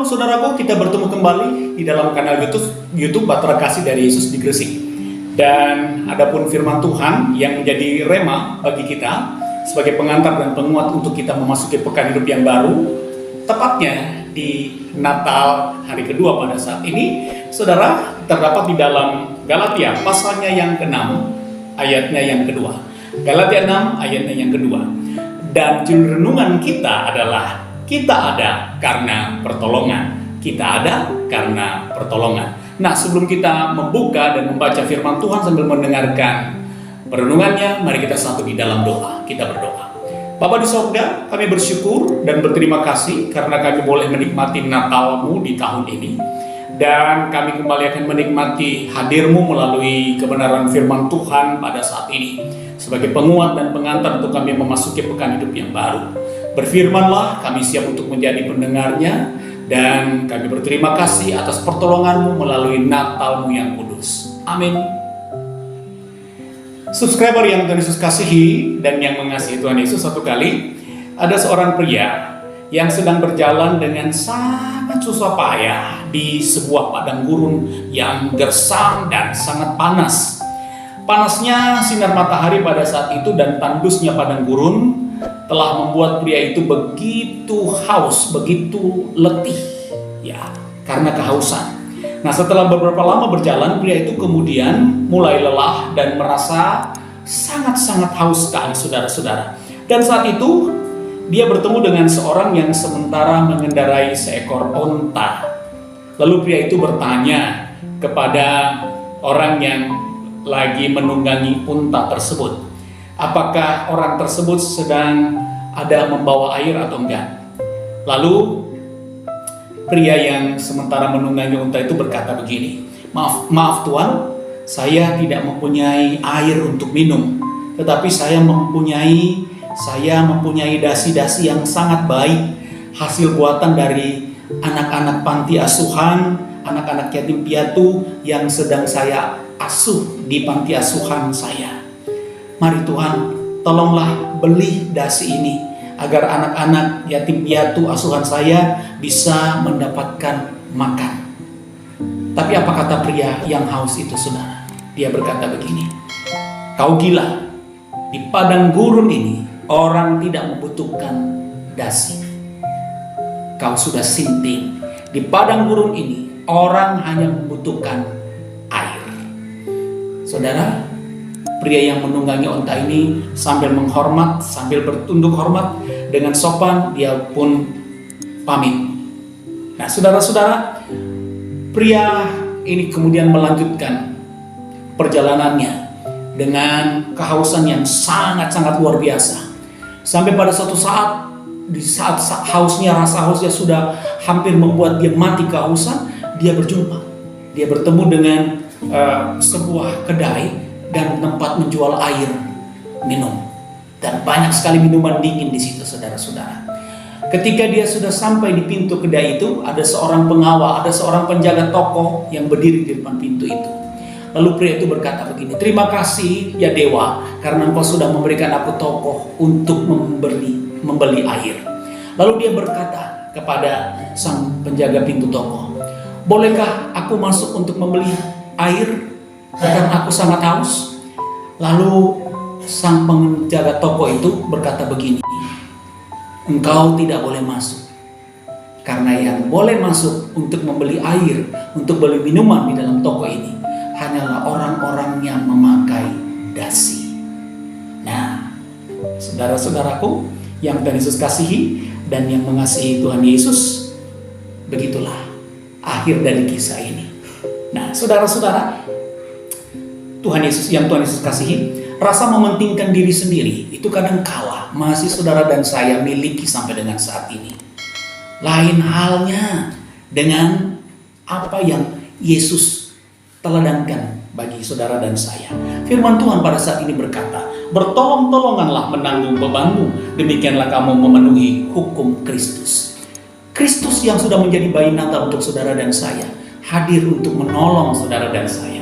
saudaraku, kita bertemu kembali di dalam kanal YouTube Bahtera Kasih dari Yesus di Gresik. Dan adapun firman Tuhan yang menjadi rema bagi kita sebagai pengantar dan penguat untuk kita memasuki pekan hidup yang baru, tepatnya di Natal hari kedua pada saat ini, saudara, terdapat di dalam Galatia pasalnya yang ke-6 ayatnya yang kedua. Galatia 6 ayatnya yang kedua. Dan judul renungan kita adalah kita ada karena pertolongan. Kita ada karena pertolongan. Nah, sebelum kita membuka dan membaca firman Tuhan sambil mendengarkan perenungannya, mari kita satu di dalam doa. Kita berdoa. Bapa di sorga, kami bersyukur dan berterima kasih karena kami boleh menikmati Natal-Mu di tahun ini. Dan kami kembali akan menikmati hadir-Mu melalui kebenaran firman Tuhan pada saat ini. Sebagai penguat dan pengantar untuk kami memasuki pekan hidup yang baru. Berfirmanlah, kami siap untuk menjadi pendengarnya. Dan kami berterima kasih atas pertolongan-Mu melalui Natal-Mu yang kudus. Amin. Subscriber yang Tuhan Yesus kasihi dan yang mengasihi Tuhan Yesus, satu kali ada seorang pria yang sedang berjalan dengan sangat susah payah di sebuah padang gurun yang gersang dan sangat panas. Panasnya sinar matahari pada saat itu dan tandusnya padang gurun telah membuat pria itu begitu haus, begitu letih, ya, karena kehausan. Nah, setelah beberapa lama berjalan, pria itu kemudian mulai lelah dan merasa sangat-sangat haus sekali, saudara-saudara. Dan saat itu, dia bertemu dengan seorang yang sementara mengendarai seekor onta. Lalu pria itu bertanya kepada orang yang lagi menunggangi unta tersebut, apakah orang tersebut sedang ada membawa air atau enggak. Lalu pria yang sementara menunggangi unta itu berkata begini, maaf Tuan, saya tidak mempunyai air untuk minum, tetapi saya mempunyai dasi-dasi yang sangat baik, hasil buatan dari anak-anak panti asuhan, anak-anak yatim piatu yang sedang saya asuh di panti asuhan saya. Mari Tuhan, tolonglah beli dasi ini agar anak-anak yatim piatu asuhan saya bisa mendapatkan makan. Tapi apa kata pria yang haus itu, saudara? Dia berkata begini, kau gila, di padang gurun ini orang tidak membutuhkan dasi. Kau sudah sinting, di padang gurun ini orang hanya membutuhkan air. Saudara, pria yang menunggangi onta ini sambil menghormat, sambil bertunduk hormat dengan sopan, dia pun pamit. Nah, saudara-saudara, pria ini kemudian melanjutkan perjalanannya dengan kehausan yang sangat-sangat luar biasa. Sampai pada suatu saat, di saat rasa hausnya sudah hampir membuat dia mati kehausan, dia berjumpa. Dia bertemu dengan sebuah kedai dan tempat menjual air minum, dan banyak sekali minuman dingin di situ, saudara-saudara. Ketika dia sudah sampai di pintu kedai itu, ada seorang pengawal, ada seorang penjaga toko yang berdiri di depan pintu itu. Lalu pria itu berkata begini, terima kasih ya Dewa, karena Engkau sudah memberikan aku toko untuk membeli air. Lalu dia berkata kepada sang penjaga pintu toko, bolehkah aku masuk untuk membeli air? Karena aku sangat haus. Lalu sang penjaga toko itu berkata begini, engkau tidak boleh masuk. Karena yang boleh masuk untuk membeli air, untuk beli minuman di dalam toko ini hanyalah orang-orang yang memakai dasi. Nah, saudara-saudaraku yang Tuhan Yesus kasihi dan yang mengasihi Tuhan Yesus, begitulah akhir dari kisah ini. Nah, saudara-saudara, Tuhan Yesus kasihi, rasa mementingkan diri sendiri itu kadang kala masih saudara dan saya miliki sampai dengan saat ini. Lain halnya dengan apa yang Yesus teladankan bagi saudara dan saya. Firman Tuhan pada saat ini berkata, bertolong-tolonganlah menanggung bebanmu, demikianlah kamu memenuhi hukum Kristus. Kristus yang sudah menjadi bayi Natal untuk saudara dan saya, hadir untuk menolong saudara dan saya.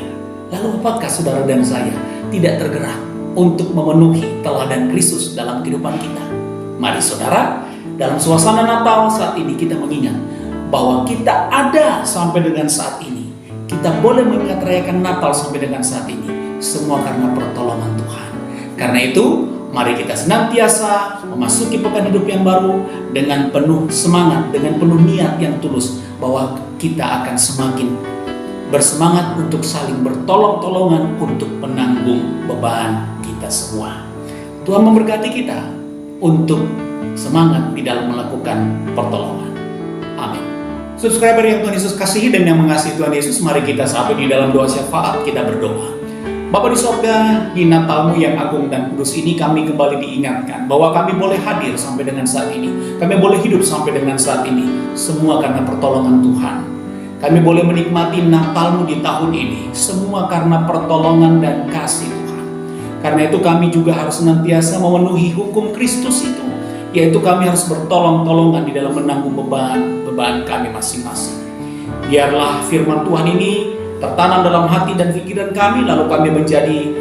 Lalu apakah saudara dan saya tidak tergerak untuk memenuhi teladan Kristus dalam kehidupan kita? Mari saudara, dalam suasana Natal saat ini kita mengingat bahwa kita ada sampai dengan saat ini. Kita boleh mengingat rayakan Natal sampai dengan saat ini. Semua karena pertolongan Tuhan. Karena itu, mari kita senantiasa memasuki pekan hidup yang baru dengan penuh semangat, dengan penuh niat yang tulus, bahwa kita akan semakin bersemangat untuk saling bertolong-tolongan untuk menanggung beban kita semua. Tuhan memberkati kita untuk semangat di dalam melakukan pertolongan. Amin. Subscriber yang Tuhan Yesus kasihi dan yang mengasihi Tuhan Yesus, mari kita satu di dalam doa syafaat kita berdoa. Bapa di sorga, di Natal-Mu yang agung dan kudus ini kami kembali diingatkan bahwa kami boleh hadir sampai dengan saat ini. Kami boleh hidup sampai dengan saat ini. Semua karena pertolongan Tuhan. Kami boleh menikmati Natal-Mu di tahun ini. Semua karena pertolongan dan kasih Tuhan. Karena itu kami juga harus senantiasa memenuhi hukum Kristus itu. Yaitu kami harus bertolong-tolongan di dalam menanggung beban kami masing-masing. Biarlah firman Tuhan ini tertanam dalam hati dan pikiran kami, lalu kami menjadi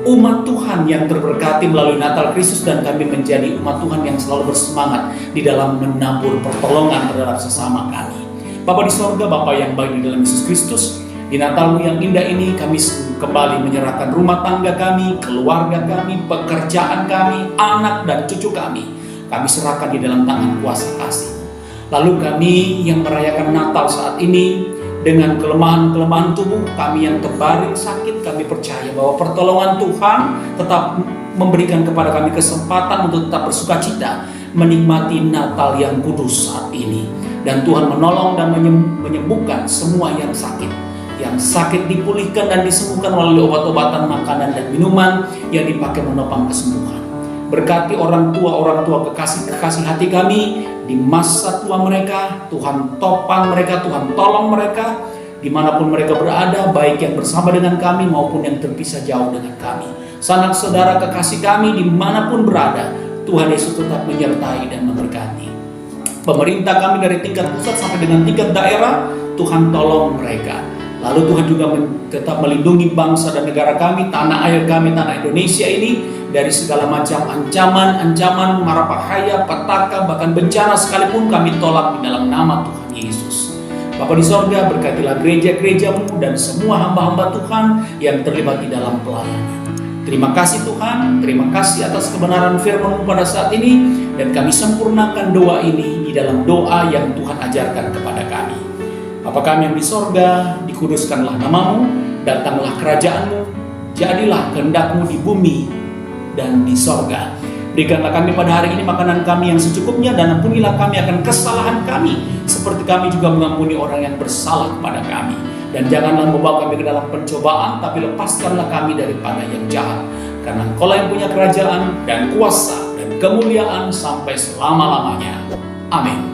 umat Tuhan yang terberkati melalui Natal Kristus, dan kami menjadi umat Tuhan yang selalu bersemangat di dalam menabur pertolongan terhadap sesama kami. Bapa di sorga, Bapa yang baik di dalam Yesus Kristus, di Natal-Mu yang indah ini kami kembali menyerahkan rumah tangga kami, keluarga kami, pekerjaan kami, anak dan cucu kami. Kami serahkan di dalam tangan kuasa kasih. Lalu kami yang merayakan Natal saat ini, dengan kelemahan-kelemahan tubuh kami yang terbaring sakit, kami percaya bahwa pertolongan Tuhan tetap memberikan kepada kami kesempatan untuk tetap bersuka cita menikmati Natal yang kudus saat ini. Dan Tuhan menolong dan menyembuhkan semua yang sakit. Yang sakit dipulihkan dan disembuhkan melalui obat-obatan, makanan dan minuman yang dipakai menopang kesembuhan. Berkati orang tua kekasih hati kami di masa tua mereka. Tuhan topang mereka, Tuhan tolong mereka dimanapun mereka berada, baik yang bersama dengan kami maupun yang terpisah jauh dengan kami. Sanak saudara kekasih kami dimanapun berada, Tuhan Yesus tetap menyertai dan memberkati. Pemerintah kami dari tingkat pusat sampai dengan tingkat daerah, Tuhan tolong mereka. Lalu Tuhan juga tetap melindungi bangsa dan negara kami, tanah air kami, tanah Indonesia ini, dari segala macam ancaman, marapahaya, petaka, bahkan bencana sekalipun kami tolak di dalam nama Tuhan Yesus. Bapa di sorga, berkatilah gereja-gereja-Mu dan semua hamba-hamba Tuhan yang terlibat di dalam pelayanan. Terima kasih Tuhan, terima kasih atas kebenaran firman-Mu pada saat ini, dan kami sempurnakan doa ini di dalam doa yang Tuhan ajarkan kepada kami. Bapa kami yang di sorga, dikuduskanlah nama-Mu, datanglah kerajaan-Mu, jadilah kehendak-Mu di bumi dan di sorga. Berikanlah kami pada hari ini makanan kami yang secukupnya, dan ampunilah kami akan kesalahan kami, seperti kami juga mengampuni orang yang bersalah kepada kami. Dan janganlah membawa kami ke dalam pencobaan, tapi lepaskanlah kami daripada yang jahat. Karena Engkau yang punya kerajaan dan kuasa dan kemuliaan sampai selama-lamanya. Amin.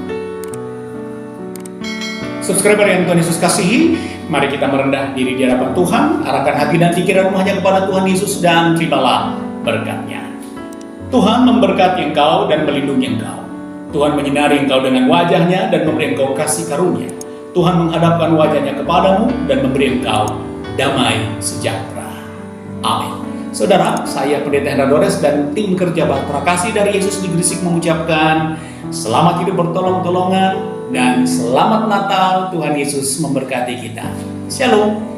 Subscriber yang Tuhan Yesus kasihi, mari kita merendah diri di hadapan Tuhan, arahkan hati dan pikiranmu hanya kepada Tuhan Yesus, dan terimalah berkat-Nya. Tuhan memberkati engkau dan melindungi engkau. Tuhan menyinari engkau dengan wajah-Nya dan memberi engkau kasih karunia. Tuhan menghadapkan wajah-Nya kepadamu dan memberi engkau damai sejahtera. Amin. Saudara, saya Pendeta Hendra Dores dan tim kerja Bahtera Kasih dari Yesus di Gresik mengucapkan selamat hidup bertolong-tolongan dan selamat Natal. Tuhan Yesus memberkati kita. Shalom.